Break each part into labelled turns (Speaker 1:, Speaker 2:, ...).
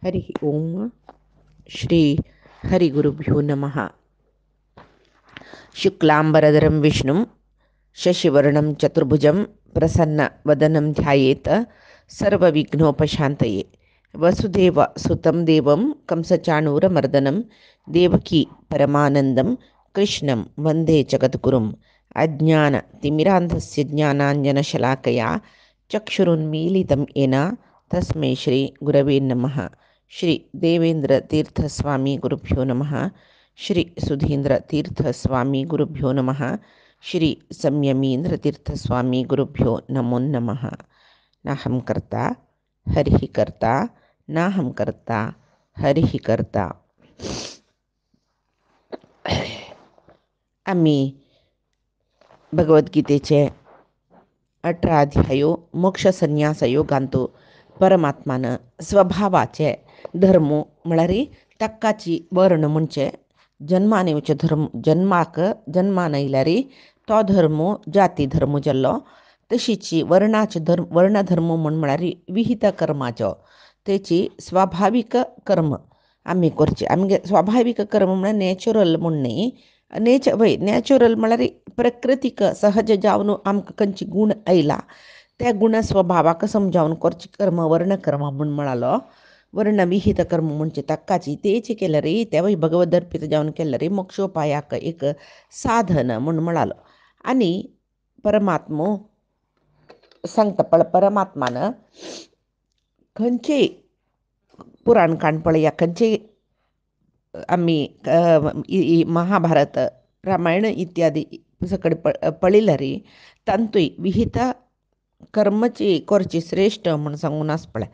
Speaker 1: हरि ओम. श्री हरिगुरुभ्यो नमः. शुक्लांबरधरं विष्णुं शशिवर्णं चतुर्भुजं प्रसन्नवदनं ध्यायेत सर्वविघ्नोपशान्तये. वसुदेव सुतं देवं कंसचाणूरमर्दनं देवकी परमानन्दं कृष्णं वन्दे जगद्गुरुम्. अज्ञानतिमिरान्धस्य ज्ञानाञ्जनशलाकया चक्षुरुन्मीलितं येन तस्मै श्री गुरवे नमः. श्री देवेंद्र तीर्थ स्वामी गुरुभ्यो नमः. श्री सुधींद्र तीर्थ स्वामी गुरुभ्यो नमः. श्री संयमींद्र तीर्थ स्वामी गुरुभ्यो नमो नमः. नाहं कर्ता हरिः कर्ता नाहं कर्ता हरिः कर्ता. आम्ही भगवद्गीतेचे 18 अध्यायो मोक्ष संन्यास योगांतू परमात्मानं स्वभावाचे धर्म म्हळ्यार तक्काची वर्ण म्हणजे जन्माने धर्म जन्मान येयल्यार तो धर्म जाती धर्म जाल्लो तशीची वर्णाचे वर्णधर्म म्हळ्यार विहित कर्माचो तेची स्वाभाविक कर्म आमी करचे. आमगे स्वाभाविक कर्म म्हळ्यार नॅचरल म्हण न्ही. नॅचरल म्हळ्यार प्रकृतीक सहज जावन आमकां खंयची गूण आयला त्या गुण स्वभावाक समजावन करचे कर्म वर्णकर्म म्हूण म्हळालो. वर्णविहित कर्म म्हणजे तक्काची तेची केल्यार तेवय भगवद अर्पित जावन केल्यार मोक्षोपायाक एक साधन म्हूण म्हळालो. आनी परमात्मो सांगता परमात्मान खंयचेय पुराण काण पळया, खंयचेय आमी महाभारत रामायण इत्यादी पुस्तक पळयल्यार तांतूय विहित कर्मची करची श्रेष्ठ म्हूण सांगून आसा पळय.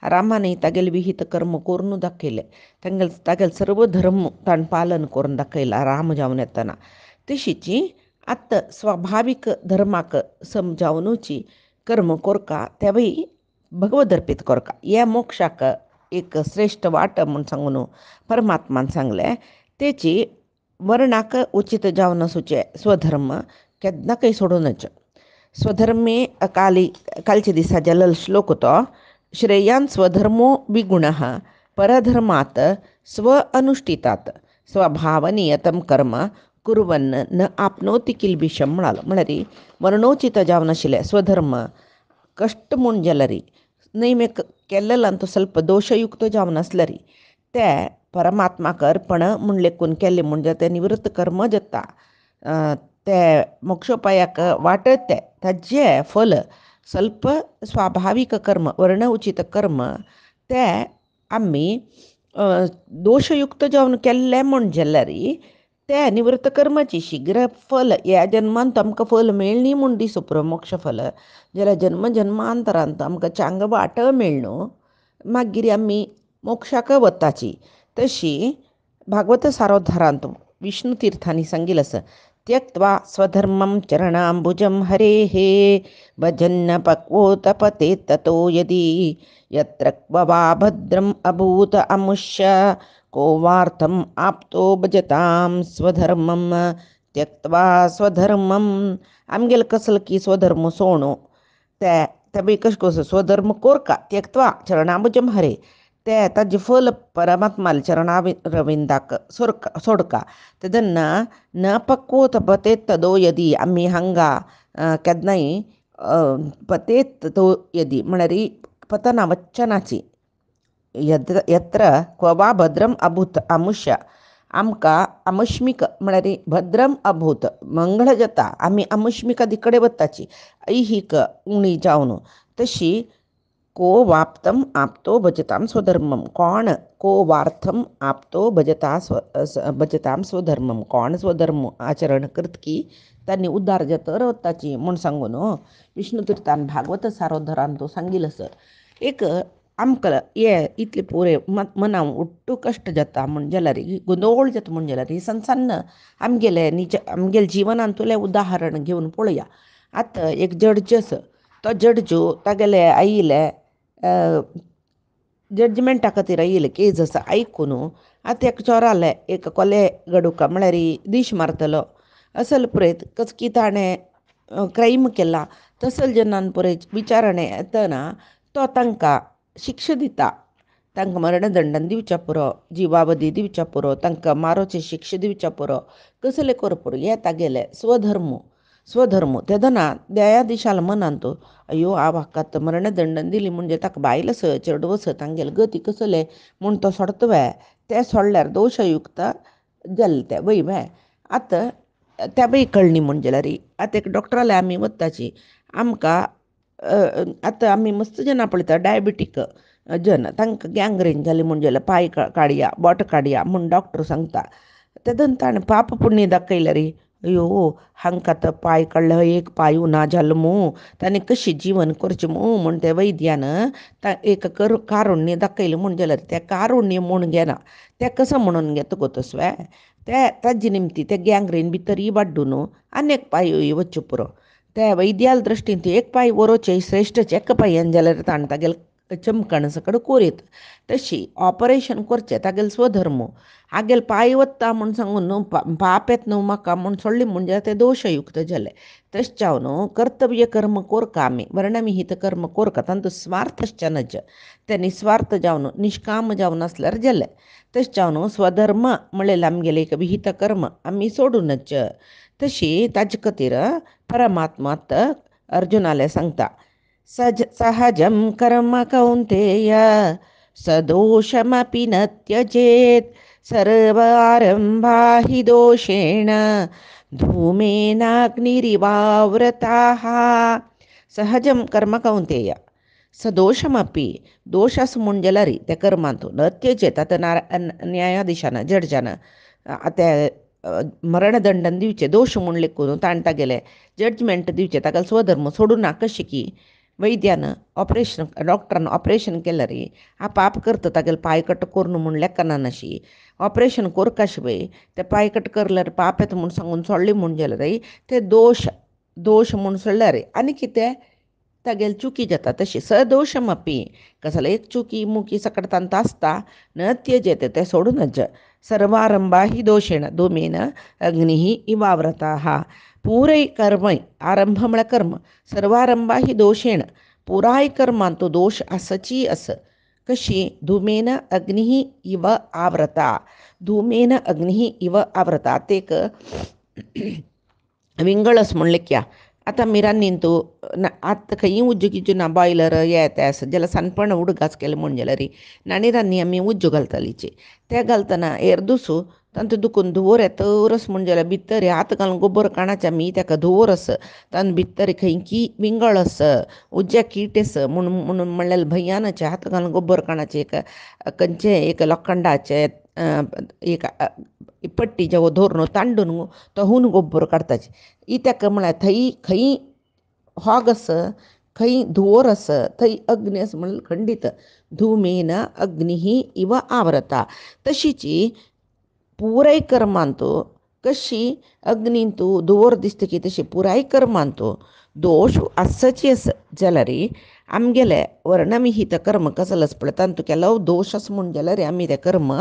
Speaker 1: रामाने तागेले विहित कर्म करून दाखयले. तागेले सर्व धर्म ताण पालन करून दाखयला राम जावन येतना. तशीची आत्ता स्वाभाविक धर्माक समजावनूची कर्म कोरका तेवय भगवद अर्पित कोरका हे मोक्षाक एक श्रेष्ठ वाट म्हूण सांगून परमात्मान सांगले. तेची वर्णाक उचित जावन आसूचे स्वधर्म केन्नाकय सोडूनच. स्वधर्मे कालचे दिसा जाल्लो श्लोक तो श्रेयान स्वधर्मो विगुणः परधर्मात स्व अनुष्ठितात स्वभावनियतं कर्म कुर्वन् न आपनोति किल्बिषम म्हणालो. म्हळ्यार वर्णोचित जावन आशिल्ले स्वधर्म कश्ट म्हूण जाल्यार नेमे केल्लो तो ಸ್ವಲ್ಪ दोशयुक्त जावन आसल्यार ते परमात्माक अर्पण म्हूण लेखून केल्ले म्हणजे ते निवृत्त कर्म जाता. ते मोक्षोपायाक वाटत ताजे फल ಸ್ವಲ್ಪ स्वाभाविक कर्म वर्ण उचित कर्म ते आमी दोशयुक्त जावन केल्ले म्हूण जाल्यार ते निवृत्त कर्माची शीघ्र फल ह्या जन्मांत आमकां फल मेळ्ळी म्हूण दिसू पुरो मोक्ष फल जाल्यार जन्म जन्मांतरांत आमकां चांग वाट मेळ्ळो मागीर आमी मोक्षाक वताची. तशी भागवत सारोद्धारांत विष्णू तीर्थांनी सांगिल्लें आसा त्यक्त्वा स्वधर्मं चरणाम्बुजं हरेः भजन्न पक्वोतपते ततो यदि यत्र क्व भद्रम् अभूत अमुष्य को वार्थम् आप्तो भजतां स्वधर्मं त्यक्त्वा स्वधर्मं. आमगेले कसलो की स्वधर्म सोडून ते बी कशें स्वधर्म कोरका त्यक्त्वा चरणाम्बुजं हरे ते ताजे फल परमात्माले चरणारविंदाक सोडका. तेदन्ना न पक्वोत पतेत तदो यदी आमी हांगा केन्नाय पतेत तो यदी म्हळ्यार पतना वच्चनाची यत्र क्व भद्रम अभूत अमुष्य आमकां अमुष्मिक म्हळ्यार भद्रम अभूत मंगळ जाता आमी अमुष्मिका कडेन वताची ऐहिक उणी जावन. तशी को वाप्तम आपतो भजतां स्वधर्मम कोण को वार्थम आपतो भजतां स्वधर्मम कोण स्वधर्म आचरण करत की त्यांनी उद्धार जातर वताची म्हूण सांगून विष्णू तीर्थान भागवत सारोद्धारान तो सांगिल्लो सर. एक आमकां हे इतले पुरे मनां उट्टू कश्ट जाता म्हण जाल्यार गोंदोळ जाता म्हण जाल्यार संसान आमगेले जिवनांतुलें उदाहरण घेवन पळोवया. आतां एक जड्ज आसा तो जड्जू तागेले आयिल्ले जजमेंटा खातीर आयिल्ले केस आसा आयकून आतां एक चोराले एक कोलेगडूक म्हळ्यार दीश मारतलो असल पळयत कसकी ताणें क्रायम केला तसल जनान पळय विचारणे येतना तो तांकां शिक्षा दिता तांकां मरणदंडन दिवच्या पुरो, जिवावधी दिवच्या पुरो, तांकां मारोचे शिक्षा दिवच्या पुरो, कसले करपुरो हे तागेले स्वधर्म तेदना न्यायाधीशाला म्हणतो अयो हाका मरणदंडन दिली म्हणजे ताका बायलस चेडवस तांगेले गती कसले म्हूण तो सोडतवे ते सोडल्यार दोशयुक्त जाल्ले ते वय बाय आतां त्या बाई कळणी म्हणजे रे आतां एक डॉक्टराले आमी वताची आमकां आतां आमी मस्त जना पळयता डायबिटीक जन तांकां गँग्रेन जाली म्हणजे पांय काडया बोट काडया म्हूण डॉक्टर सांगता तेदन ताणें पाप पुण्य दाखयलें रे अयो हांकां आतां पांय काडलो एक पांय उना जालो मू ताणें कशें जीवन करचें मू म्हूण ते वैद्यान एक कारुण्य दाखयलें म्हूण जाल्यार तें कारुण्य म्हूण घेना तें कसं म्हणून घेता गो तसवे ते ताजे निमती ते गँग्रेन भितर वाड्डून आनीक पांय वच्चो पुरो ते वैद्याल दृश्टीन ती एक पांय वरोचे श्रेश्ठचे एका पांयान जाल्यार ताणें तागेलें चमकण सकड कोरीत तशी ऑपरेशन करचें तागेलो स्वधर्म आगेल पांय वत्ता म्हूण सांगून न्हू पाप येत न्हू म्हाका म्हूण सोडली म्हणजे ते दोशयुक्त जाले तशें न्हू कर्तव्य कर्म कोरका आमी वर्णविहीत कर्म कोरका तांचो स्वार्थश्च नज ते निस्वार्थ जावन निश्काम जावन आसल्यार जालें तशें न्हू स्वधर्म म्हणलें आमगेलें एक विहीत कर्म आमी सोडूनच तशी ताजे खातीर परमात्मात अर्जुनाले सांगता सहजं कर्म कौन्तेय सदोषमपि न त्यजेत् सर्वारम्भा हि दोषेण धूमेनाग्निरिवावृताः सहजं कर्म कौन्तेय सदोषमपि दोषस म्हूण जाल्यार ते कर्मांत न त्यजेत आतां न्यायाधीशान जड्जान ते मरणदंडन दिवचे दोश म्हूण लेखून ताणें तागेले जडजमेंट दिवचें तागेलो स्वधर्म सोडूं ना कशें की वैद्यान ऑपरेशन डॉक्टरान ऑपरेशन केलें रे आ पाप करता तागेले पांय कट करून म्हूण लेखना नाशी ऑपरेशन कोरका शिवाय ते पांय कट करल्यार पाप येता म्हूण सांगून सोडलें म्हूण जाल्यार रे ते दोश म्हूण सोडल्यार रे आनी कितें तागेली चुकी जाता तशी सदोशमपी कसले एक चुकी मुकी सकट तांत आसता न त्यजेत ते सोडूनच सर्वारंभा ही दोशेण धूमेन अग्निही इवावृताः पुराय कर्म आरंभ म्हळ्यार कर्म सर्वारंभा ही दोशेण पुराय कर्मांत तो दोश आसची आस कशी धुमेन अग्निही इव आवृता धुमेन अग्निही इव आवृता ते एक विंगळस म्हणले क्या आतां मिरांनीन तूं आतां खंयी उज्जो गिज्जो ना बॉयलर हे ते आसा जाल्यार सानपण उडगास केलें म्हण जाल्यार नाणीरांनी आमी उज्जो घालतालीचे ते घालतना एरदुसू तांतूं दुखून धुंवर येतरस म्हण जाल्यार भितर हात घालून गोबर काणाचे आमी ताका धुंवरस तातूंत भितर खंयची विंगळस उज्या कीट म्हणून म्हणल्यार भैयानाचे हात घालून गोबर काणाचे एक खंयचे एक लोखंडाचे एक पट्टी जेवो धरून तांडून तो हून गोबर काडताचे ई ताका म्हळ्यार थंय खंय होग आस खंय धुंवर आस थंय अग्नी आसा म्हणल्यार खंडीत धुमेन अग्निही इव आवृता तशीची पुराय कर्मांत कशी अग्नींत धुंवर दिसता की तशी पुराय कर्मांत दोश आसची आस जाल्यार आमगेले वर्णविहीत कर्म कसले आसा पळय तांतूं केलो दोश आसा म्हूण जाल्यार आमी ते कर्म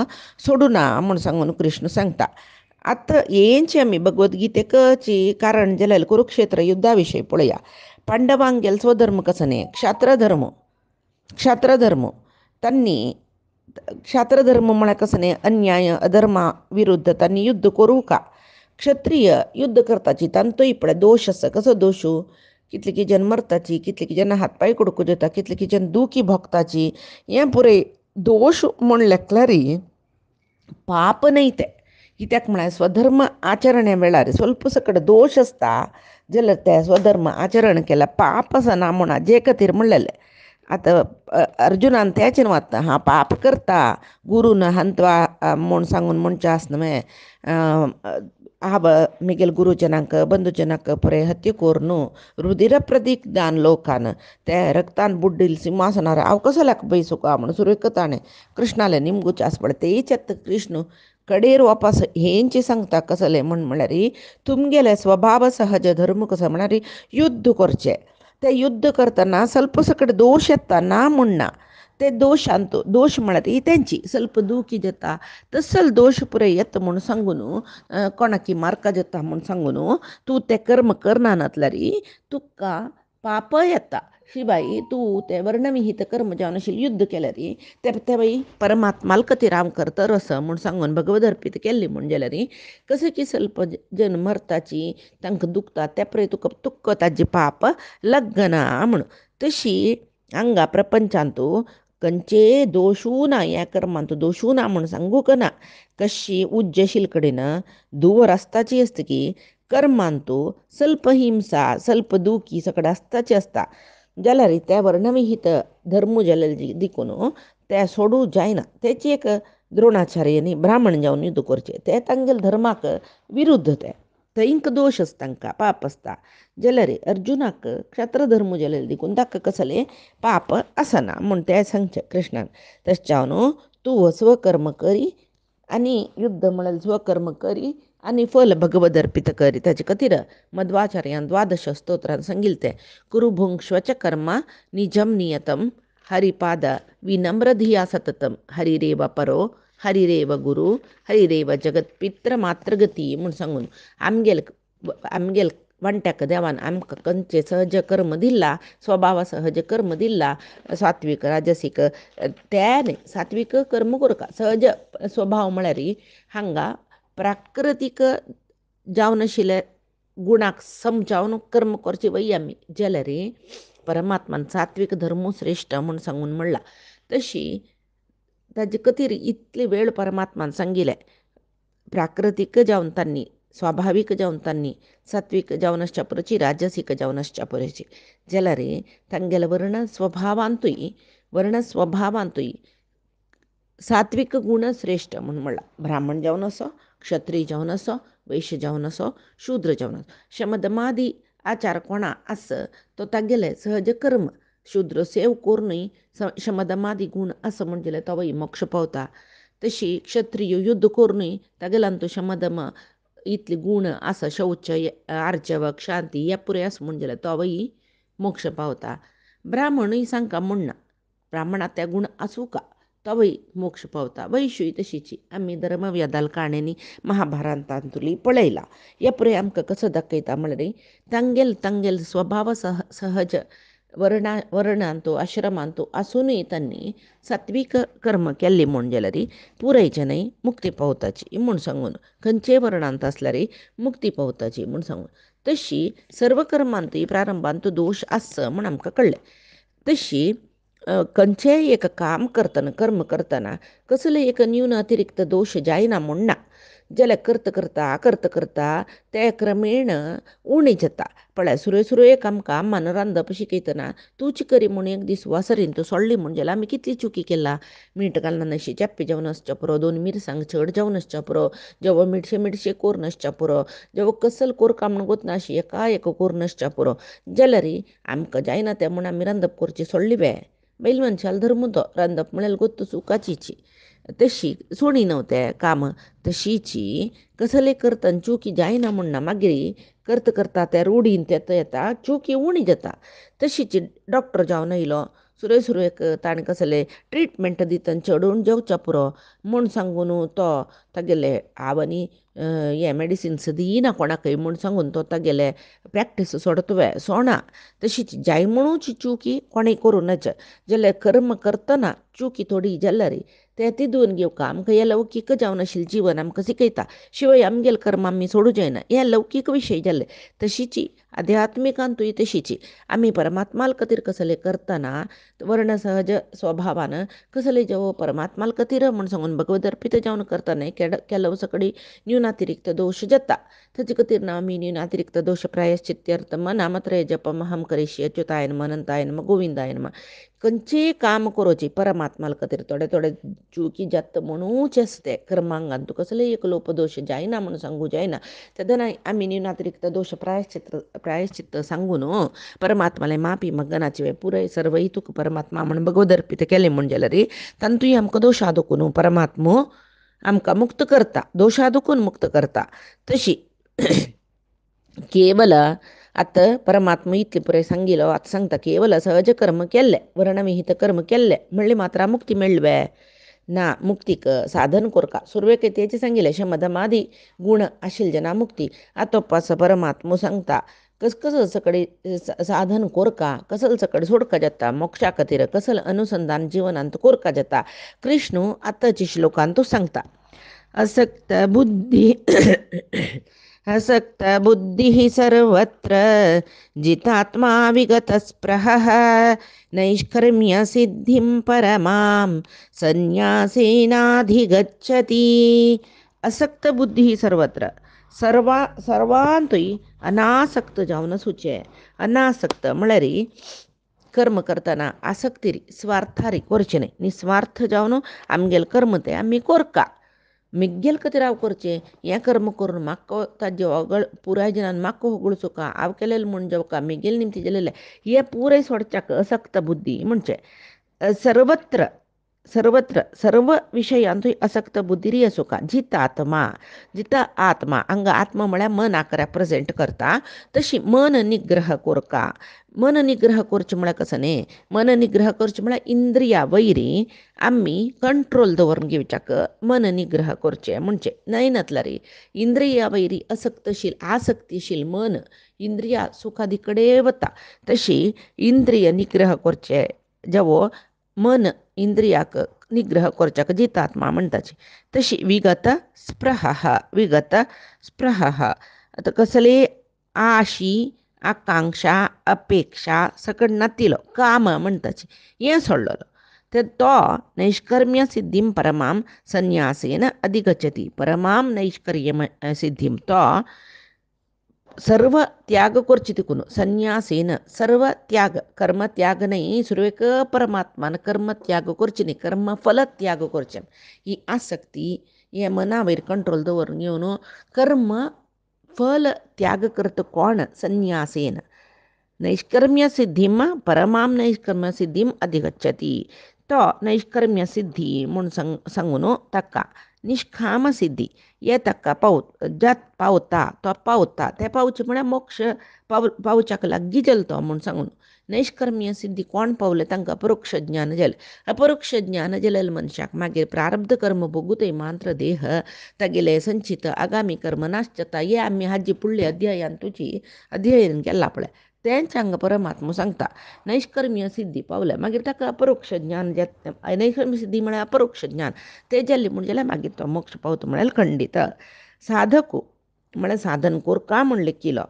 Speaker 1: सोडूं ना म्हूण सांगून कृष्ण सांगता आतां हेंची आमी भगवद्गीतेची कारण जाल्यार कुरुक्षेत्र युद्धा विशयी पळया पांडवांक गेलो स्वधर्म कसो न्ही क्षात्रधर्म तांणी क्षात्रधर्म म्हळ्यार कसो न्ही अन्याय अधर्मा विरुद्ध तांणी युद्ध करूं का क्षत्रिय युद्ध करताची तांतूय पळय दोश आसा कसो दोशू कितले जन मरताची कितले जन हातपाय कुडकू जाता कितले जन दुखी भोगताची हें पुरे दोश म्हूण लेखल्यार पाप न्हय ते कित्याक म्हळ्यार स्वधर्म आचरणे वेळार स्वल्प सकट दोश आसता जाल्यार ते स्वधर्म आचरण केल्यार पाप आसना म्हणा जे खातीर म्हणलेलें आतां अर्जुनान तेच वता हांव पाप करता गुरून हंतवा म्हूण सांगून म्हणचें आसना हांव म्हगेल गुरुजनांक बंधुजनांक पुरे हत्या कोर न्हू रुधिर प्रतिदान लोकान ते रक्तान बुड्डील सिंहासनार हांव कसो लेख बैसुका म्हूण सुरय ताणें कृष्णाले निमगुचे आस पळय तेच कृष्ण कडेर वापस हेंची सांगता कसले म्हळ्यार तुमगेले स्वभाव सहज धर्म कसो म्हळ्यार युद्ध करचें ते युद्ध करतना स्वल्प सकट दोश येता ना म्हणना ते दोशांत दोश म्हळ्यार तेंची स्वल्प दुखी जाता तसल दोश पुरे येता म्हूण सांगून कोणाकी मार्का जाता म्हूण सांगून तूं ते कर्म करना नातल्यार तुका पाप येता शिबाई तू ते वर्णविहित कर्म जावनाशील युद्ध केलं री त्या बाई परमात्माल कधी राम करतं रस म्हूण सांगून भगवद अर्पीत केल्ली म्हणजे री कसं की स्वल्प जन मरताची तांकां दुखता त्या पळय तुका तुक्क ताजी पाप लग्गना म्हूण तशी हांगा प्रपंचांतू खंयचे दोशू ना ह्या कर्मांतू दोशू ना म्हूण सांगूक ना कशी उज्जशील कडेन धुव रस्ताची असता की कर्मांतू ಸ್ವಲ್ಪ हिंसा ಸ್ವಲ್ಪ दुखी सगळं आसताची असता जाल्यार त्या वर्णविहित धर्म जाल्यार देखून त्या सोडू जायना त्याची एक द्रोणाचार्यांनी ब्राह्मण जावन युद्ध करचे ते तांगेल धर्माक विरुद्ध ते थंयक दोश आसता तांकां पाप आसता जाल्यार अर्जुनाक क्षत्र धर्म जाल्यार देखून ताका कसले पाप आसना म्हूण ते सांगचे कृष्णान तशें न्हू तूं स्वकर्म करी आनी युद्ध म्हळ्यार स्वकर्म करी आनी फल भगवद अर्पित करी ताचे खातीर मध्वाचार्यान द्वादश स्तोत्रान सांगिल्लें तें कुरु भुंक्ष्वच कर्मा निजम नियतम हरिपाद विनम्र धिया सततम हरिरेव परो हरिरेव गुरु हरिरेव जगतपित्र मात्रगती म्हूण सांगून आमगेल वांट्याक देवान आमकां खंयचे सहज कर्म दिला स्वभाव सहज कर्म दिला सात्वीक राजसीक त्याने सात्वीक कर्म करता सहज स्वभाव म्हळ्यार हांगा प्राकृतीक जावन आशिल्ले गुणाक समजावन कर्म करचे वय आमी जाल्यार परमात्मान सात्वीक धर्म श्रेश्ठ म्हूण सांगून म्हणला तशी ताजे खातीर इतले वेळ परमात्मान सांगिल्लें प्राकृतीक जावन तांणी स्वाभावीक जावन तांणी सात्वीक जावन आसच्या परोची राजसीक जावन आसच्या परोची जाल्यार तांगेले वर्ण स्वभावांतूय सात्विक गुण श्रेष्ठ म्हणून म्हणला ब्राह्मण जावन असो क्षत्रिय जावन असो वैश्य जावन असो शूद्र जावन असो शमदमादी आचार कोणा आस तो तागेले सहज कर्म शूद्र सेव करूनय शमदमादी गुण असं म्हणजे तोवय मोक्ष पावता तशी क्षत्रिय युद्ध करूनय तागेलान तो शमदम इतले गुण आसा शौच आर्जवक शांती ह्या पुरे आसा म्हणजे तोवय मोक्ष पावता ब्राह्मणूय सांगता म्हणना ब्राह्मणात त्या गुण आसूं का तोवय मोक्ष पावता वैश्यूय तशीची आमी धर्मव्यादाल काणयांनी महाभारतांतुली पळयला ह्या पुरे आमकां कसो दाखयता म्हळ्यार तांगेल स्वभाव सहज वर्णांतू आश्रमांतू आसूनय तांणी सात्वीक कर्म केल्ली म्हूण जाल्यार पुरायचेनय मुक्ती पावताची म्हूण सांगून खंयचे वर्णांत आसल्यार मुक्ती पावताची म्हूण सांगून तशी सर्व कर्मांतूय प्रारंभांत दोश आस म्हूण आमकां कळ्ळें तशी खंयचेय एक काम करतना कर्म करतना कसले एक न्यून अतिरिक्त दोश जायना म्हूण ना जाल्यार करता करता ते क्रमेण उणी जाता पळय सुरय आमकां अम्मान रांदप शिकयतना तूच करी म्हूण एक दीस वासरीन तूं सोडली म्हूण जाल्यार आमी कितली चुकी केला मीठ घालना अशी चेप्पी जावन आसच्या पुरो 2 मिरसांग चड जावन आसच्या पुरो जेवो मिठशे कोर नासच्या पुरो जेवो कसल कोर काम गोत ना अशी एक कोर नासच्या पुरो जाल्यार आमकां जायना तें म्हूण आमी रांदप करची सोडली बैल मनशाल धर्म तो रांदप म्हळ्यार गोत्त चुकाचीची तशी सोडी नव्हते काम तशीची कसले करतना चुकी जायना म्हणना मागीर करता त्या रूढीन येता चुकी उणी जाता तशीची डॉक्टर जावन येयलो सुरयक ताणें कसले ट्रिटमेंट दितना चडून जेवच्या पुरो म्हूण सांगून तो तागेले आवनी हे मेडिसिन्स दिना कोणाकय म्हूण सांगून तो तागेले प्रॅक्टीस सोडना तशीच जाय म्हणूची चुकी कोणें करूं नज जाल्यार कर्म करतना चुकी थोडी जाल्यार ते तितून घेवका आमकां हे लौकीक जावन आशिल्लें जीवन आमकां शिकयता शिवाय आमगेल कर्म आमी सोडूं जायना हे लौकीक विशय जाले तशीची आध्यात्मिकांतूय तशीची आमी परमात्माल खातीर कसले करतना वर्ण सहज स्वभावान कसले जेवो परमात्माल खातीर म्हूण सांगून भगवद अर्पीत जावन करतना केलो सकडी न्यूनातिरिक्त दोश जाता ताचे खातीर आमी न्यूनातिरिक्त दोश प्रायश्चित्यर्थ नामत्रय जपम अहम करिष्ये अच्युताय नमः अनंताय नमः गोविंदाय नमः खंयचेय काम करची परमात्माल खातीर थोडे चुकी जात म्हणूच आसते कर्मांगान तूं कसले एक लोपदोश जायना म्हूण सांगू जायना तेदना आमी न्यूनातिरिक्त दोश प्रायश्चित्त सांगून परमात्माले माफी मगनाचे पुरय सर्व तुक परमात्मा म्हूण भगवद अर्पीत केलें म्हूण जाल्यार तांतूय आमकां दोशा दुखून परमात्मो आमकां मुक्त करता दोशा दुखून मुक्त करता तशी केवल आतां परमात्मा इतले पुरे सांगिलो आतां सांगता केवल सहज कर्म केल्ले वर्णविहित कर्म केल्ले म्हणले मात्र मुक्ती मेळ्ळी ना मुक्तीक साधन कोरका सुरवेक तेचे सांगिल्लें शमदमादी गुण आशिल्ले जना मुक्ती आतोपास परमात्मा सांगता कसं सकಡೆ ಸಾಧನ ಕೋರ್ಕ ಕಸಲ್ सकಡೆ सोडका जाता मोक्षा खातीर कसल अनुसंधान जीवनांत कोरका जाता कृष्ण आतांची श्लोकांत सांगता असक्त बुद्धी असक्त बुद्धिः सर्वत्र जितात्मा विगतस्पृहः नैष्कर्म्य सिद्धिं परमां संन्यासेनाधिगच्छति असक्त बुद्धी सर्वत्र सर्वांतूय अनासक्त जावन सुचे अनासक्त म्हळ्यार कर्म करतना आसक्ती स्वार्थारी करचे न्ही निस्वार्थ जावन आमगेले कर्म ते आमी कोरका मिग्गेल खातीर हांव करचें हें कर्म करून म्हाका ताजे होगळ पुराय जिणान म्हाका होगळचो का हांव केलेलें म्हूण जेवका मिगेल निमती गेलेलें हें पुराय सोडच्याक असक्त बुद्धी म्हणचे सर्वत्र सर्व विशयांतूय असक्त बुद्धी असो का जित आत्मा हांगा आत्मा म्हळ्यार मनाक रेप्रेजेंट करता तशी मन निग्रह कोरका मन निग्रह करचें म्हळ्यार कसं न्ही मन निग्रह करचें म्हळ्यार इंद्रिया वयरी आमी कंट्रोल दवरून घेवच्याक मन निग्रह करचें म्हणचें न्हयनातला रे इंद्रिया वयरी आसक्तीशील मन इंद्रिया सुखादी कडेन वता तशी इंद्रिय निग्रह करचें जेवो मन इंद्रियाक निग्रह करच्याक जितात्मा म्हणटाची तशी विगत स्पृह आतां कसली आशी आकांक्षा अपेक्षा सकट नातिलो काम म्हणटाची हें सोडलेलो तो नैष्कर्म्य सिद्धीं परमां संन्यासेन अधिगच्छति परमां नैष्कर्य सिद्धीं तो सर्व त्याग करचे तिकून संन्यासेन सर्व त्याग कर्म त्याग नाही सुरवेक परमात्मान कर्म त्याग करचे न्ही कर्म फल त्याग करचें ही आसक्ती हे मना वयर कंट्रोल दवरून घेवन कर्म फल त्याग करता कोण संन्यासेन नैष्कर्म्य सिद्धीं परमां नैष्कर्म्य सिद्धीं अधिगच्छति तो नैष्कर्म्य सिद्धी म्हूण सांगून ताका निष्काम सिद्धी हे ताका पावता तो पावता ते पावचे म्हळ्यार मोक्ष पावच्याक लागीं गेलो तो म्हूण सांगून नैष्कर्म्य सिद्धी कोण पावले तांकां अपरोक्ष ज्ञान जालें अपरोक्ष ज्ञान जालेल्या मनशाक मागीर प्रारब्ध कर्म भोगूतय मात्र देह तागेले संचित आगामी कर्म नाश जाता हे आमी हाजी फुडल्या अध्ययन केला पळय तेंच हांगा परमात्मा सांगता नैष्कर्म्य सिद्धी पावल्या मागीर ताका अपरोक्ष ज्ञान नैष्कर्म्य सिद्धी म्हळ्यार अपरोक्ष ज्ञान ते जाल्ले म्हण जाल्यार मागीर तो मोक्ष पावता म्हळ्यार खंडीत साधकू म्हळ्यार साधन कोरका म्हणलें केलो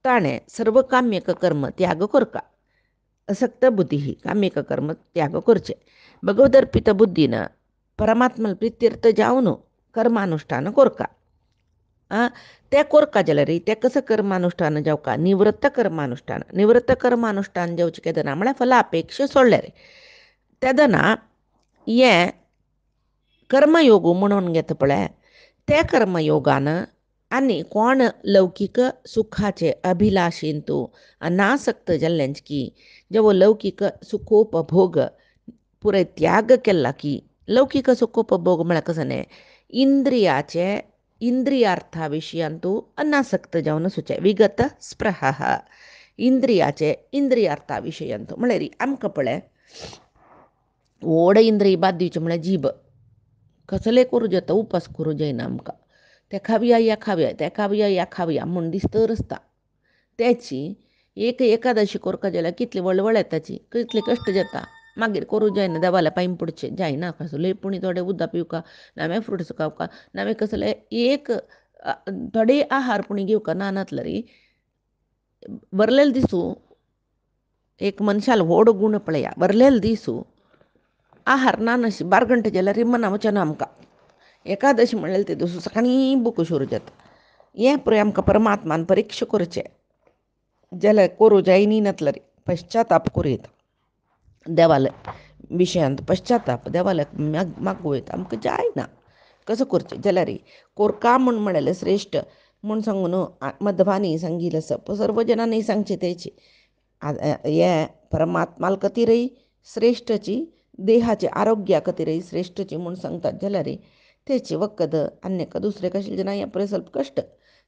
Speaker 1: ताणें सर्व काम्यक कर्म त्याग कोरका असक्त बुद्धी ही काम्यक कर्म त्याग करचें भगवदर्पित बुद्धीन परमात्मा प्रित्यर्थ जावन कर्मानुष्ठान कोरका ते कोरका जाल्यार ते कसं कर्मानुष्ठान जावका निवृत्त कर्मानुष्ठान जेवचें केदना म्हळ्यार फलापेक्षा सोडले रे तेदना हें कर्मयोग म्हणून घेता पळय त्या कर्मयोगान आनी कोण लौकीक सुखाचे अभिलाषींतू अनासक्त जाल्ल्यांच की जेवो लौकीक सुखोपभोग पुराय त्याग केला की लौकीक सुखोपभोग म्हळ्यार कसं न्ही इंद्रियार्था विशयांतू अनासक्त जावन सुचे विगत स्पृह इंद्रियार्था विशयांतू म्हळ्यार आमकां पळय व्हड इंद्रिय बाद दिवचे म्हळ्यार जीब कसले करूं जाता उपास करूं जायना आमकां ते खावया म्हूण दिसतर आसता त्याची एक एकादशी करता जाल्यार कितली वळवळ येताची कितले कश्ट जाता मागीर करूं जायना देवाल्या पांय पडचें जायना कसले पुणी थोडे उदक पिवका नामे फ्रुट्स खावका नामे कसले एक थोडे आहार पुणी घेवका नातले रे बरलेले दिसूं एक मनशाल व्हड गूण पळया बरलेले दिसूं आहार नानशी 12 गंटे जाल्यार रिमना वचना आमकां एकादशी म्हणल्यार ते दिसूं सकाळीं भूक सुरू जाता हें पळय आमकां परमात्मान परिक्षा करचें जाल्यार करूं जायनी नातले रे पश्चाताप करीत देवाले विशयांत पश्चाताप देवाल्याक मागूं वयता आमकां जायना कसं करचें जाल्यार कोरका म्हळ्यार श्रेश्ठ म्हूण सांगून मध्वानी सांगिल्लें सर्व जनांनी सांगचें तेची हें परमात्मा खातीरय श्रेश्ठची देहाचे आरोग्या खातीरय श्रेश्ठची म्हूण सांगतात जाल्यार तेची वखद अन्यक दुसरे कशें जाणां हें पळय ಸ್ವಲ್ಪ कश्ट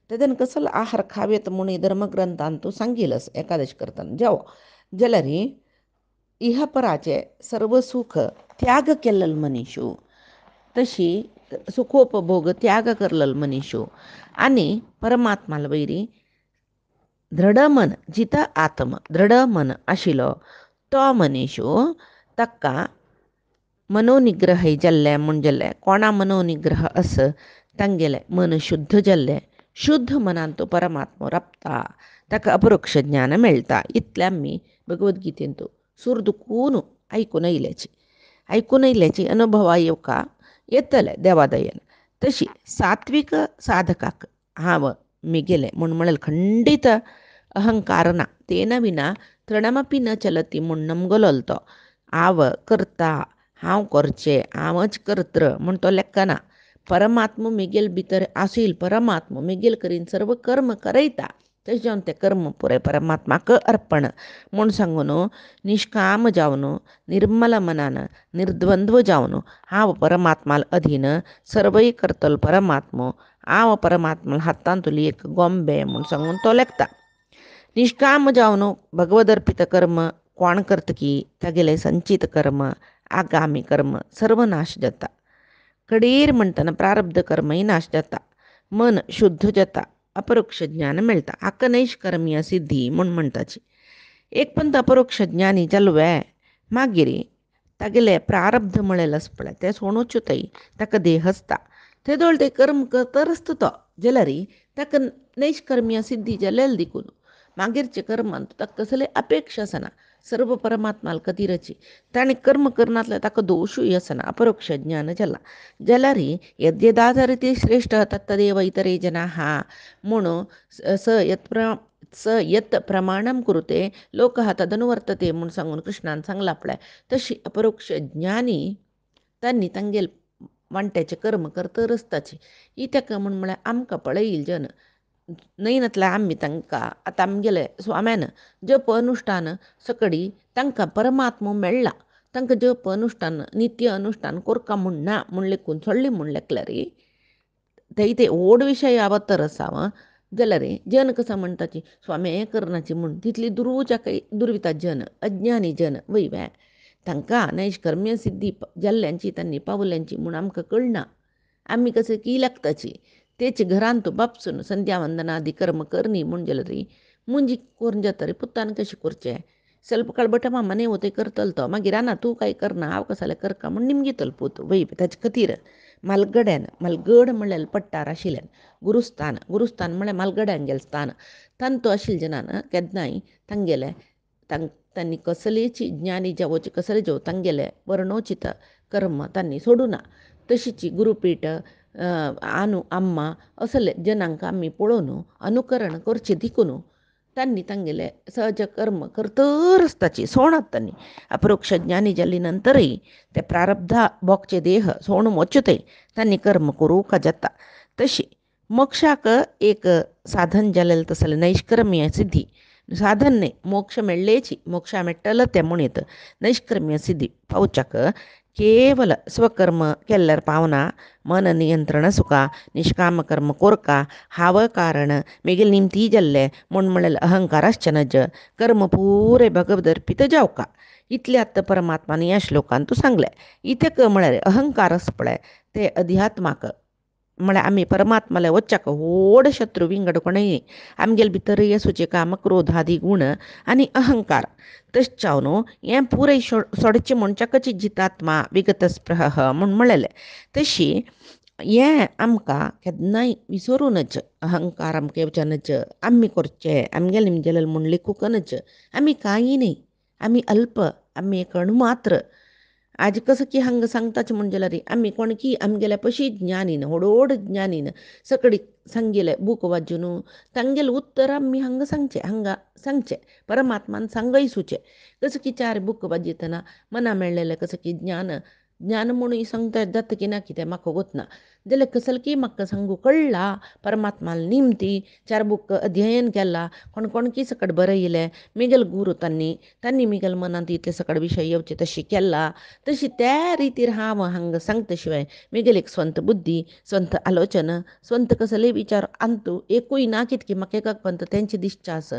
Speaker 1: तेदन कसलो आहार खावेत म्हूण धर्मग्रंथांत सांगिल्लें एकादशी करतना जेवो जाल्यार इहपराचे सर्व सुख त्याग केल्लो मनीसू तशी सुखोपभोग त्याग केल्लो मनीसू आनी परमात्मा वयरी दृढ मन जिता आत्म दृढ मन आशिलो तो मनीशो तक्का मनोनिग्रह जल्ले म्हणजल्ले कोणा मनोनिग्रह अस तांगेले मन शुद्ध जल्ले शुद्ध मनान तो परमात्मा रपता ताका अपरोक्ष ज्ञान मेळटा इतले आमी भगवद्गीतेन तो सुरदुकून ऐकून येयल्याची अनुभवा येवका येतले देवादयेन. तशी सात्विक साधकाक हांव मिगेले म्हूण म्हळें खंडीत अहंकार ना तेन विना तृणमपी न चलती म्हूण नमगलोल तो हांव करता हांव करचें हांवच कर्त्र म्हूण तो लेक्क ना. परमात्मा मिगेल भितर आसील परमात्मा मिगेल करीन सर्व कर्म करयता तशें जावन तें कर्म पुरे परमात्माक अर्पण म्हूण सांगून निश्काम जावन निर्मल मनान निर्द्वंद्व जावन हांव परमात्माल अधीन सर्वय करतलो परमात्मो हांव परमात्माल हातान तुली एक गोंबे म्हूण सांगून तो लेखता. निश्काम जावन भगवद अर्पित कर्म कोण करतकी तागेले संचित कर्म आगामी कर्म सर्व नाश जाता. कडेर म्हणटना प्रारब्ध कर्मय नाश जाता. मन शुद्ध जाता अपरोक्ष ज्ञान मेळटा हाका नैष्कर्मीय सिद्धी म्हूण म्हणटाची. एक पंत अपरोक्ष ज्ञानी जाल्वे मागीर तागेले प्रारब्ध म्हळें पळय तें सोणूच ताका देह आसता ते दोळ ते कर्म करतर आसता तो जाल्यार ताका नैष्कर्मीय सिद्धी जालेल देखून मागीरचे कर्मान ताका कसले अपेक्षा आसना सर्व परमात्माल खातीरची ताणें कर्म करनातले ताका दोशूय आसना अपरोक्ष ज्ञान जाला जाल्यार यद्यदाचरति श्रेष्ठ तत्तदेव इतरे जनाः म्हूण स यत् प्रमाणम कुरुते लोकः तदनुवर्तते म्हूण सांगून कृष्णान सांगला पळय तशी अपरोक्ष ज्ञानी तांणी तांगेल वांट्याचे कर्म करतर आसताची ही ताका म्हूण म्हळ्यार आमकां पळयिल्ल जन नैनतले आमी तांकां आतां आमगेले स्वाम्यान जप अनुश्ठान सकडी तांकां परमात्मा मेळ्ळा तांकां जप अनुश्ठान नित्य अनुश्ठान कोरका म्हूण ना म्हूण लेखून सोडली म्हूण लेखल्यार ते ओड विशय आवतर आसा जाल्यार जन कसं म्हणटाची स्वामी हें करनाची म्हूण तितली दुरुच्या दुर्विता जन अज्ञानी जन वयव्या तांकां नैष्कर्म्य सिद्धी जाल्ल्यांची तांणी पावल्यांची म्हूण आमकां कळना आमी कशें की लागताची तेच घरान तूं बापसून संध्या वंदनादी कर्म करनी म्हूण जाल्यार मुंजी करून जाता पुतान कशें करचें ಸ್ವಲ್ಪ काळ मने होते करतलो तो मागीर ना तूं कांय करना हांव कसालें करका म्हूण निमगितलो पूत वय ताचे खातीर मलगड म्हणल्यार पट्टार आशिल्ल्यान गुरुस्थान म्हळ्यार मलगड्यांगेलें स्थान तांतो आशिल्ले जनान केन्नाय तांणी कसलेची ज्ञानी जावचे कसले जावं तांगेले वर्णोचित कर्म तांणी सोडूं ना. तशीची गुरुपीठ अम्मा असले जनांक आमी पळोवन अनुकरण करचें देखून तांणी तांगेले सहज कर्म करतर आसताची सोणात तांणी अपरोक्ष ज्ञानी जाल्ली नंतरय ते प्रारब्धा भोगचे देह सोण वचतय तांणी कर्म करूंक जाता. तशी मोक्षाक एक साधन जालेलें तसलें नैष्कर्म्य सिद्धी साधन न्ही मोक्ष मेळ्ळेची मोक्षा मेळटलो तें म्हणीत नैष्कर्म्य सिद्धी पावच्याक केवल स्वकर्म केल्यार पावना मन नियंत्रण सुका निष्काम कर्म कोरका हाव कारण मेगेल निमती जाल्ले म्हूण म्हळें अहंकाराश्च नज कर्म पुरे भगवद अर्पित जावका इतले आत्ता परमात्मान ह्या श्लोकान तूं सांगलें इथे म्हळ्यार अहंकार आस पळय ते अध्यात्माक म्हळ्यार आमी परमात्माले वच्चाक व्हड शत्रू विंगड कोणय आमगेले भितर येसुचे काम क्रोधादी गुण आनी अहंकार तशें जावन हें पुरे सोडचें म्हणच्याकच जितात्मा विगत स्पृह म्हूण म्हळेलें तशी हें आमकां केन्नाय विसरूनच अहंकार आमगे वचनच आमी करचें आमगेलें निमगेलें म्हूण लेखूकनच आमी कांय न्ही आमी अल्प आमी एक अणू मात्र आज कसं की हांगा सांगताचें म्हण जाल्यार आमी कोण की आमगेल्या पशी ज्ञानीन व्हड ज्ञानीन सकडी सांगेले बूक वाजून तांगेलें उत्तर आमी हांगा सांगचें परमात्मान सांगय सुचें कसं की चार बूक वाजयतना मना मेळ्ळेलें कसं की ज्ञान म्हणून सांगता जाता की ना कितें म्हाका वतना जाल्यार कसले की म्हाका सांगू कळ्ळा परमात्माल निमती चार बूक अध्ययन केला कोण की सकड बरयलें मिगेल गुरू तांणी मिगेल मनांत इतले सकड विशय येवचे तशी केला तशी त्या रितीर हांव हांगा सांगता शिवाय मिगेल एक स्ವಂತ बुद्धी स्ವಂತ आलोचन स्ವಂತ कसले विचार अंतू एकूय ना कितकी म्हाका एकाक पंत तेंचे दिश्चास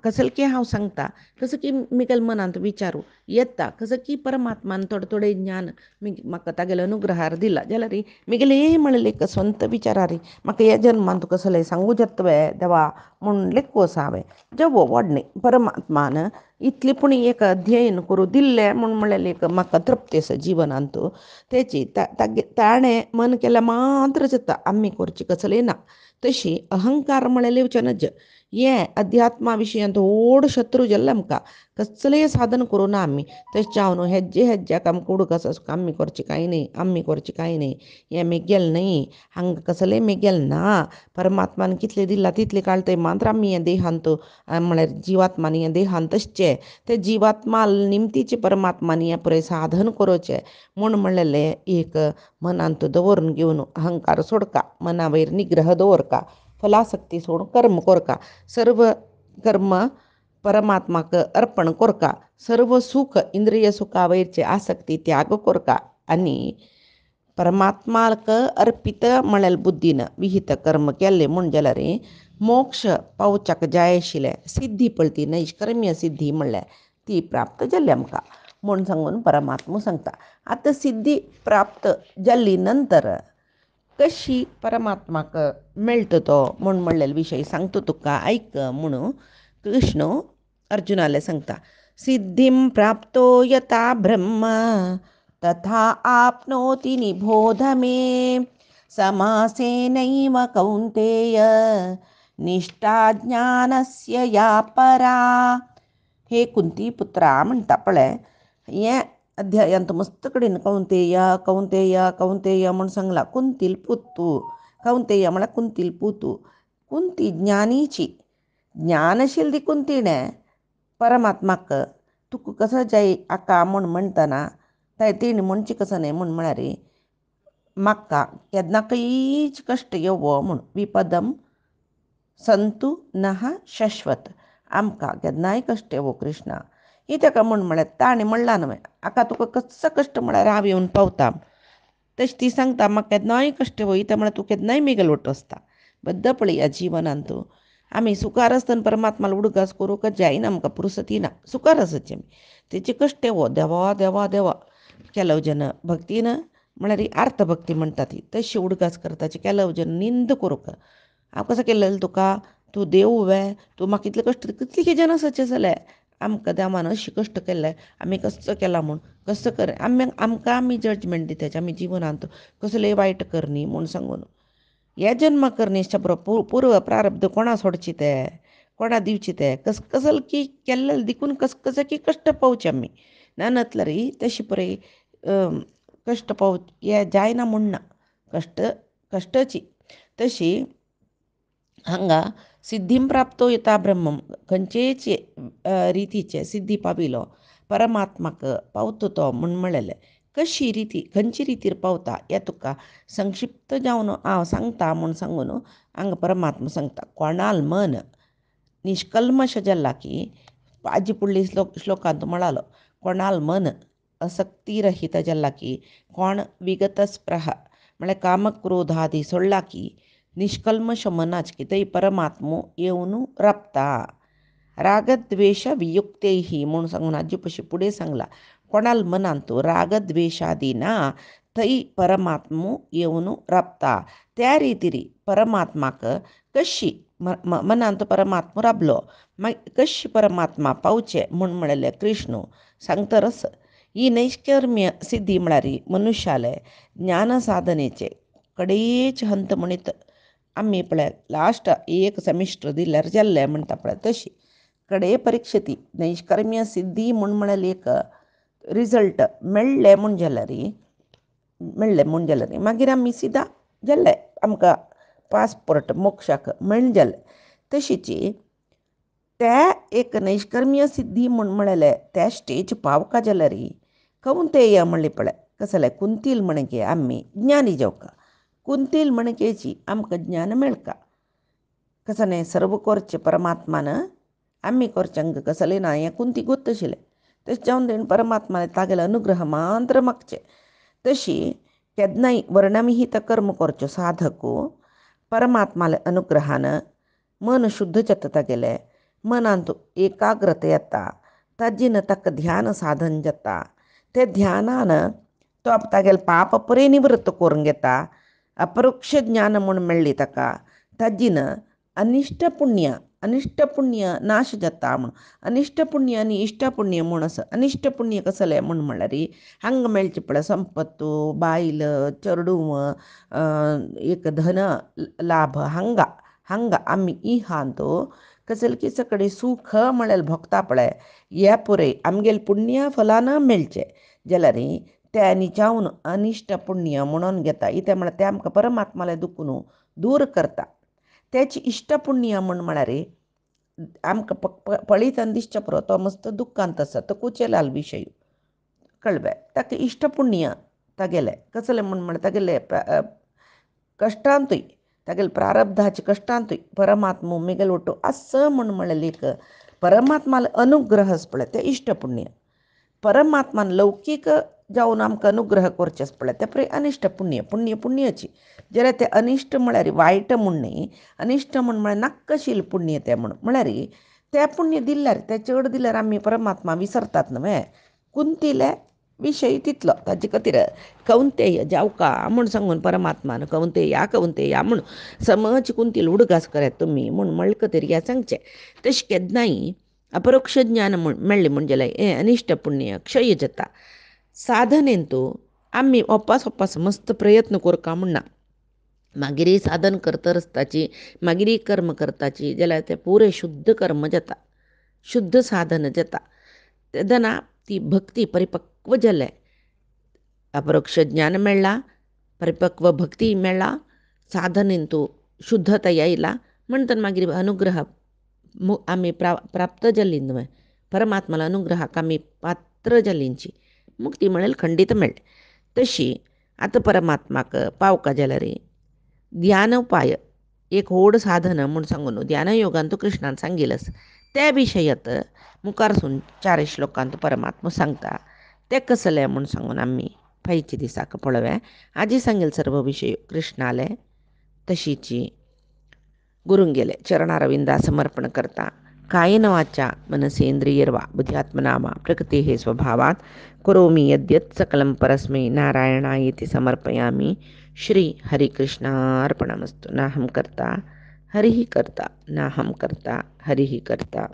Speaker 1: कसं की हांव सांगता कसं की मिगेल मनांत विचारू येता कसं की परमात्मान थोडे थोडे ज्ञान म्हाका तागेलो अनुग्रहार दिला जाल्यार मिगेले म्हणले स्ವಂತ विचारारी म्हाका ह्या जन्मान तुका कसले सांगू जत्वे देवा म्हणले कोस हांवें जेवो व्हडणे परमात्मान इतली पूण एक अध्ययन करूं दिल्लें म्हणलें एक म्हाका तृप्ती आसा जिवनांत तेची ताणें मन केल्यार मात्र जाता आमी करची कसलें ना तशी अहंकार म्हळें लेवचें हें अध्यात्मा विशयी व्हड शत्रू जाल्लें आमकां कसलेंय साधन करूं ना आमी तशें हांव न्हू हेज्या हेज्याक आमकां उडक आसा आमी करचें कांय न्ही आमी करचें कांय न्ही हें मेगेल न्ही हांगा कसलेंय मेगेल ना परमात्मान कितलें दिलां तितलें काळतय मात्र आमी हें देहांत म्हळ्यार जिवात्मान हें देहांत तशचें ते जिवात्मा निमतीचें परमात्मान हें पळय साधन करचें म्हूण म्हणलेलें एक मनांत दवरून घेवन अहंकार सोडका मना वयर निग्रह दवरका फलासक्ती सोडून कर्म करका सर्व कर्म परमात्माक अर्पण करका सर्व सुख इंद्रिय सुखा वयरचे आसक्ती त्याग करका आनी परमात्माक अर्पित म्हळ्यार बुद्धीन विहित कर्म केल्लें म्हूण जाल्यार मोक्ष पावच्याक जाय आशिल्लें सिद्धी पळती नैष्कर्म्य सिद्धी म्हणल्यार ती प्राप्त जाल्ली आमकां म्हूण सांगून परमात्मा सांगता आतां सिद्धी प्राप्त जाल्ली नंतर कशी परमात्माक मेळटा तो म्हूण म्हणलेले विशय सांगता तुका ऐक म्हणून कृष्ण अर्जुनाले सांगता सिद्धीं प्राप्तो यथा ब्रह्म तथा आपनोति निबोध मे समासेनैव कौन्तेय निष्ठा ज्ञानस्य या परा हे कुंती पुत्रा म्हणटा पळय हें अध्यायांत मस्त कडेन कौंतेया कौंतेया कौंतेया म्हूण सांगला कुंतील पुतू कौंतेया म्हळ्यार कुंतील पुतू कुंती ज्ञानीची ज्ञानशील कुंतीणें परमात्माक तुका कसो जाय आका म्हूण म्हणटना तेणी म्हणची कसो न्ही म्हूण म्हळ्यार म्हाका केन्ना खंयच कश्ट येवो म्हूण विपदम संतू नहा शाश्वत आमकां केन्नाय कश्ट येवो कृष्णा ही ताका म्हळ्यार ताणें म्हणलां न्हय आका तुका कसो कश्ट म्हळ्यार हांव येवन पावता तशी ती सांगता म्हाका केन्नाय कश्ट वयता म्हळ्यार तूं केन्नाय मेगल वट वचता बद्द पळय ह्या जिवनांत आमी सुखार आसतना परमात्माला उडगास करूंक जायना आमकां पुरसती ना सुखार आसाचें तेचे कश्ट येवो देवा देवा देवा केलव जन भक्तीन म्हळ्यार ही आर्त भक्ती म्हणटा ती तशी उडगास करताची केलव जन निंद करूंक हांव कसो केलेलें तुका तूं देव वे तूं म्हाका इतले कश्ट कितले जन आसाचे जाले आमकां देवान अशी कश्ट केले आमी कसो केला म्हूण कसो कर आमकां आमी जजमेंट दिताचे आमी जिवनांत कसलेय वायट करनी म्हूण सांगून ह्या जन्मा करनीच्या पूर्व प्रारब्ध कोणा सोडची ते कोणा दिवची ते कसले की केल्ले देखून कसे की कश्ट पावचे आमी नानतल्यार तशी पळय कश्ट पाव हें जायना म्हूण ना कश्टाची तशी हांगा सिद्धीं प्राप्तो यथा ब्रह्मम खंयचेच रितीचे सिद्धी पाविलो परमात्माक पावता तो म्हूण म्हणलेलें कशी रिती खंयची रितीर पावता हें तुका संक्षिप्त जावन हांव सांगता म्हूण सांगून हांगा परमात्मा सांगता कोणाल मन निश्कल्मश जाल्ला की आजी फुडली श्लोकांत म्हणालो कोणाल मन असक्तीरहित जाल्ला की कोण विगत स्प्रह म्हळ्यार कामक्रोधादी सोडला की निष्कल्मश मनाच की थंय परमात्मो येवन राबता रागद्वेश वियुक्तेही म्हूण सांगून आजी पशी फुडें सांगला कोणाल मनांत रागद्वेशादी ना थंय परमात्मो येवन राबता त्या रितीर परमात्माक कशी मनांत परमात्मो राबलो मागीर कशी परमात्मा पावचे म्हूण म्हणलें कृष्ण सांगता रस ही नैष्कर्म्य सिद्धी म्हळ्यार मनुश्याले ज्ञान साधनेचे कडेच हंत म्हणीत आमी पळय लास्ट एक सेमिस्टर दिल्यार जाल्लें म्हणटा पळय तशी कडे परिक्षेती नैष्कर्म्य सिद्धी म्हूण म्हळ्यार एक रिजल्ट मेळ्ळें म्हूण जाल्यार मागीर आमी सिदा जाल्ले आमकां पासपोर्ट मोक्षाक मेळून जालें तशीची त्या एक नैष्कर्म्य सिद्धी म्हूण म्हणलें त्या स्टेज पावका जाल्यार कौंतेय म्हणलें पळय कसलें कुंतील म्हणगे आमी ज्ञानी जावका कुंतील म्हणगेची आमकां ज्ञान मेळका कसं न्ही सर्व करचें परमात्मान आमी करचें हांगा कसलें ना हें कुंती गोत्त आशिल्लें तशें जावन तेणें परमात्माने तागेलो अनुग्रह मात्र मागचें तशी केन्नाय वर्णविहीत कर्म करच्यो साधक परमात्माले अनुग्रहान मन शुद्ध जाता तागेलें मनांतू एकाग्रता येता ताजीनं ताका ध्यान साधन जाता ते ध्यानानं तो तागेले पाप परे निवृत्त करून घेता अपरोक्ष ज्ञान म्हूण मेळ्ळी ताका ताजीनं अनिष्ट पुण्य नाश जाता म्हूण अनिष्ट पुण्य आनी इष्ट पुण्य म्हूण आसा अनिष्ट पुण्य कसलें म्हूण म्हळ्यार हांगा मेळचे पळय संपत्तू बायल चेडूं एक धन लाभ हांगा हांगा आमी इहांतो कसले की सकडी सुख म्हळ्यार भोगता पळय हे पुरे आमगेले पुण्य फलान मेळचे जाल्यार ते न्हिचावन अनिश्ट पुण्य म्हणून घेता इतें म्हळ्यार ते आमकां परमात्माले दुखून दूर करता तेची इश्ट पुण्य म्हळ्यार आमकां पळयत आनी दिसचे पुरो तो मस्त दुख्खांत आसा तो कुचेलाल विशय कळबे ताका इश्ट पुण्य तागेले कसलें म्हण तागेले कश्टांतूय तागेले प्रारब्धाचे कश्टांतूय परमात्मा मेगेल ಒಟ್ಟು असं म्हळ्यार एक परमात्माले अनुग्रह आसा पळय ते इश्ट पुण्य परमात्मान लौकीक जावन आमकां अनुग्रह करचें आसा पळय ते पळय अनिश्ट पुण्य पुण्य पुण्याची जाल्यार ते अनिश्ट म्हळ्यार वायट म्हूण न्ही अनिश्ट म्हळ्यार नाक्कशील पुण्य तें म्हळ्यार तें पुण्य दिल्यार तें चड दिल्यार आमी परमात्मा विसरतात न्हय कुंतीले विशय तितलो ताजे खातीर कौंतेय जावका म्हूण सांगून परमात्मान कौंतेया म्हूण समज कुंतील उडगास करात तुमी म्हूण म्हणले खातीर ह्या सांगचें तशें केन्नाय अपरोक्ष ज्ञान मेळ्ळें म्हणजे हें अनिश्ट पुण्य क्षय जाता साधनेन तूं आमी ओपास मस्त प्रयत्न करता म्हण ना मागीर साधन करता आसताची मागीर कर्म करताची जाल्यार तें पुरे शुद्ध कर्म जाता शुद्ध साधन जाता तेदना ती भक्ती परिपक्व जाले अपरोक्ष ज्ञान मेळ्ळा परिपक्व भक्ती मेळ्ळा साधनेन तूं शुद्धता येयला म्हणटन मागीर अनुग्रह आमी प्राप्त जाल्ली न्हय परमात्माला अनुग्रहाक आमी पात्र जाल्लींची मुक्ती मेळ्ळेल खंडीत मेळ्ळें तशी आतां परमात्माक पावका जाल्यार ध्यान उपाय एक व्हड साधन म्हूण सांगून ध्यान योगान तूं कृष्णान सांगिल्लें त्या विशयात मुखारसून 4 श्लोकांत परमात्मा सांगता ते कसले म्हूण सांगून आमी फायच्या दिसाक पळोवया आजी सांगेल सर्व विशय कृष्णाले तशीची गुरुंगेले चरणारविंदा समर्पण करता कायेन वाचा मनसेंद्रियर्वा बुद्ध्यात्मनामा प्रकृतेः स्वभावात् करोमि यद्यत् सकलं परस्मै नारायणायेति समर्पयामि श्री हरिकृष्णार्पणमस्तु नाहं कर्ता हरिः कर्ता नाहं कर्ता हरिः कर्ता